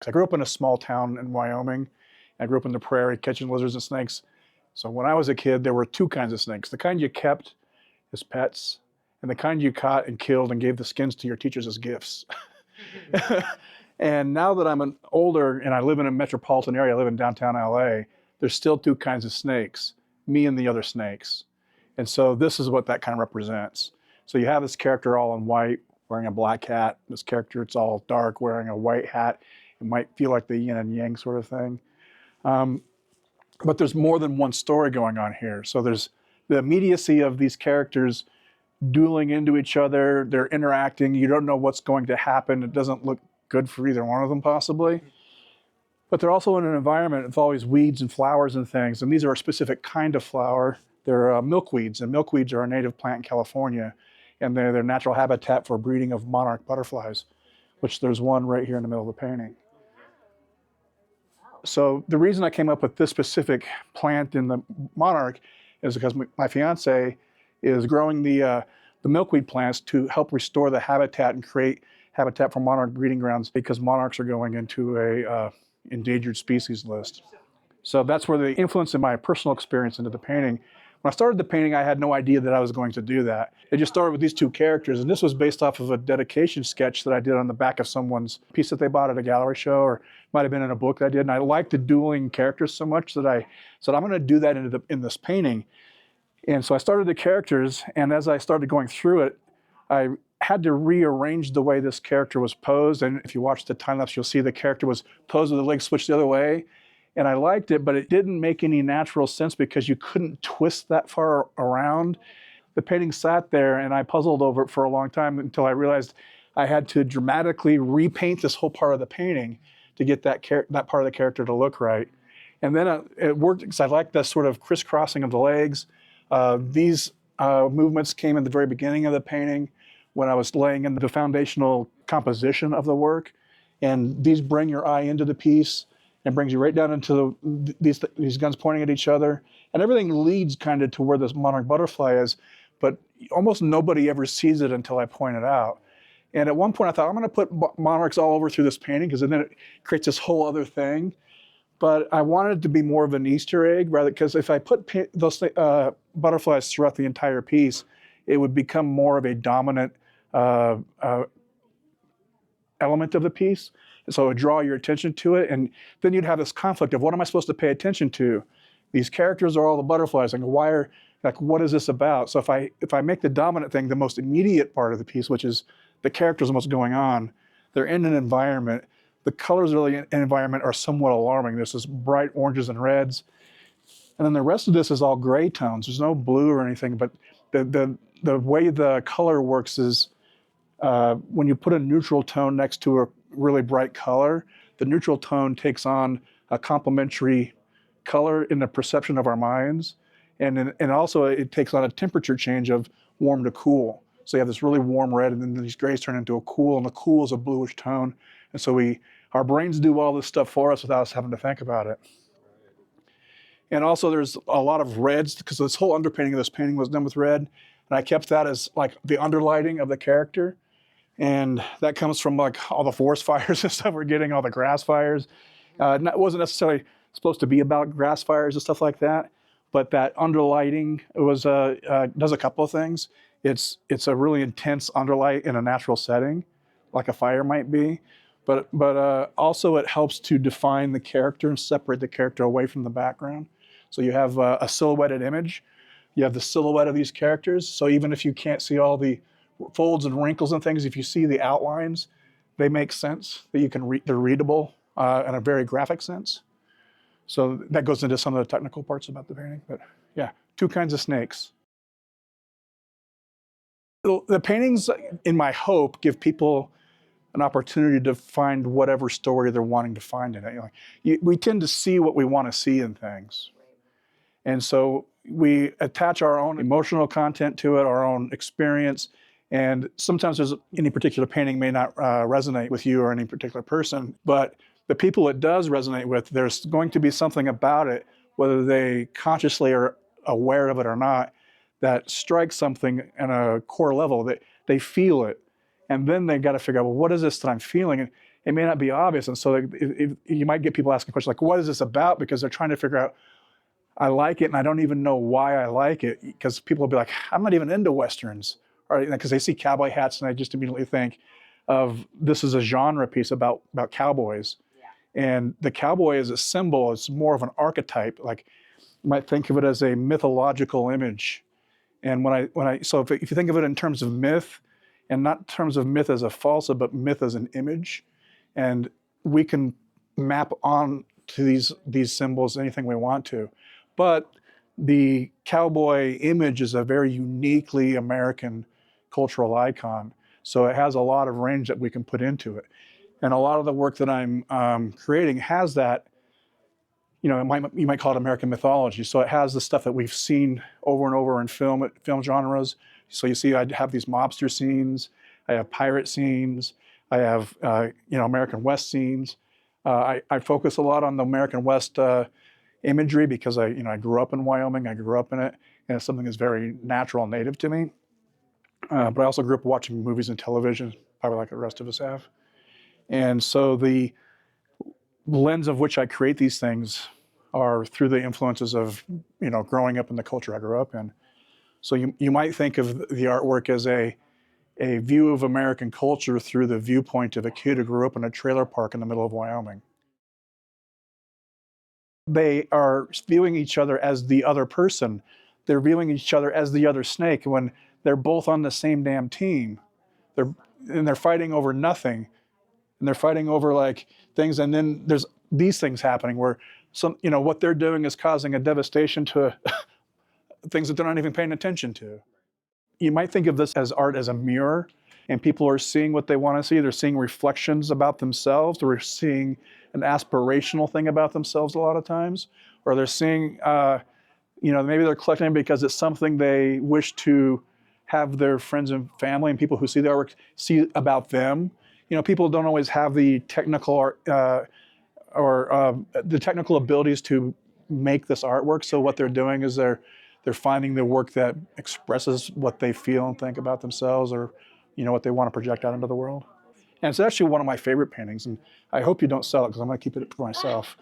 'Cause I grew up in a small town in Wyoming. I grew up in the prairie catching lizards and snakes. So when I was a kid, there were two kinds of snakes. The kind you kept as pets, and the kind you caught and killed and gave the skins to your teachers as gifts. And now that I'm older and I live in a metropolitan area, I live in downtown LA, there's still two kinds of snakes, me and the other snakes. And so this is what that kind of represents. So you have this character all in white, wearing a black hat. This character, it's all dark, wearing a white hat. It might feel like the yin and yang sort of thing. But there's more than one story going on here. So there's the immediacy of these characters dueling into each other. They're interacting. You don't know what's going to happen. It doesn't look good for either one of them possibly. But they're also in an environment with always weeds and flowers and things. And these are a specific kind of flower. They're milkweeds, and milkweeds are a native plant in California. And they're their natural habitat for breeding of monarch butterflies, which there's one right here in the middle of the painting. So the reason I came up with this specific plant in the monarch is because my fiance is growing the milkweed plants to help restore the habitat and create habitat for monarch breeding grounds, because monarchs are going into a endangered species list. So that's where the influence in my personal experience into the painting. When I started the painting, I had no idea that I was going to do that. It just started with these two characters, and this was based off of a dedication sketch that I did on the back of someone's piece that they bought at a gallery show, or it might have been in a book that I did. And I liked the dueling characters so much that I said, I'm going to do that in this painting. And so I started the characters, and as I started going through it, I had to rearrange the way this character was posed. And if you watch the time lapse, you'll see the character was posed with the legs switched the other way. And I liked it, but it didn't make any natural sense because you couldn't twist that far around. The painting sat there and I puzzled over it for a long time until I realized I had to dramatically repaint this whole part of the painting to get that part of the character to look right. And then it worked because I liked the sort of crisscrossing of the legs. These movements came in the very beginning of the painting when I was laying in the foundational composition of the work. And these bring your eye into the piece and brings you right down into these guns pointing at each other. And everything leads kind of to where this monarch butterfly is, but almost nobody ever sees it until I point it out. And at one point I thought, I'm gonna put monarchs all over through this painting because then it creates this whole other thing. But I wanted it to be more of an Easter egg, rather, because if I put those butterflies throughout the entire piece, it would become more of a dominant element of the piece. And so it would draw your attention to it, and then you'd have this conflict of what am I supposed to pay attention to? These characters are all the butterflies, and what is this about? So if I make the dominant thing the most immediate part of the piece, which is the characters and what's going on, they're in an environment. The colors of the environment are somewhat alarming. There's this bright oranges and reds, and then the rest of this is all gray tones. There's no blue or anything, but the way the color works is when you put a neutral tone next to a really bright color, the neutral tone takes on a complementary color in the perception of our minds. And also it takes on a temperature change of warm to cool. So you have this really warm red, and then these grays turn into a cool, and the cool is a bluish tone. And so our brains do all this stuff for us without us having to think about it. And also there's a lot of reds, because this whole underpainting of this painting was done with red. And I kept that as like the underlighting of the character. And that comes from like all the forest fires and stuff we're getting, all the grass fires. It wasn't necessarily supposed to be about grass fires and stuff like that, but that underlighting does a couple of things. It's a really intense underlight in a natural setting, like a fire might be, but also it helps to define the character and separate the character away from the background. So you have a silhouetted image. You have the silhouette of these characters. So even if you can't see all the folds and wrinkles and things, if you see the outlines, they make sense, that you can read, they're readable in a very graphic sense. So that goes into some of the technical parts about the painting, but yeah, two kinds of snakes. The paintings, in my hope, give people an opportunity to find whatever story they're wanting to find in it. We tend to see what we want to see in things. And so we attach our own emotional content to it, our own experience. And sometimes any particular painting may not resonate with you or any particular person, but the people it does resonate with, there's going to be something about it, whether they consciously are aware of it or not, that strikes something at a core level, that they feel it. And then they got to figure out, well, what is this that I'm feeling? it may not be obvious. And so you might get people asking questions like, what is this about? Because they're trying to figure out, I like it and I don't even know why I like it. Because people will be like, I'm not even into Westerns. Or because they see cowboy hats and I just immediately think of this is a genre piece about cowboys. And the cowboy is a symbol, it's more of an archetype. Like you might think of it as a mythological image. And so if you think of it in terms of myth, and not in terms of myth as a falsehood, but myth as an image, and we can map on to these symbols anything we want to. But the cowboy image is a very uniquely American cultural icon. So it has a lot of range that we can put into it. And a lot of the work that I'm creating has that, you might call it American mythology. So it has the stuff that we've seen over and over in film genres. So you see, I have these mobster scenes, I have pirate scenes, I have American West scenes. I focus a lot on the American West imagery because I grew up in Wyoming, I grew up in it, and it's something that's very natural and native to me. But I also grew up watching movies and television, probably like the rest of us have. And so the lens of which I create these things are through the influences of, growing up in the culture I grew up in. So you might think of the artwork as a view of American culture through the viewpoint of a kid who grew up in a trailer park in the middle of Wyoming. They are viewing each other as the other person. They're viewing each other as the other snake when they're both on the same damn team. They're fighting over nothing. And they're fighting over like things, and then there's these things happening where what they're doing is causing a devastation to things that they're not even paying attention to. You might think of this as art as a mirror, and people are seeing what they want to see. They're seeing reflections about themselves. They're seeing an aspirational thing about themselves a lot of times, or they're seeing, maybe they're collecting it because it's something they wish to have their friends and family and people who see the artwork see about them. People don't always have the technical art or the technical abilities to make this artwork. So what they're doing is they're finding the work that expresses what they feel and think about themselves, or what they want to project out into the world. And it's actually one of my favorite paintings, and I hope you don't sell it because I'm going to keep it for myself.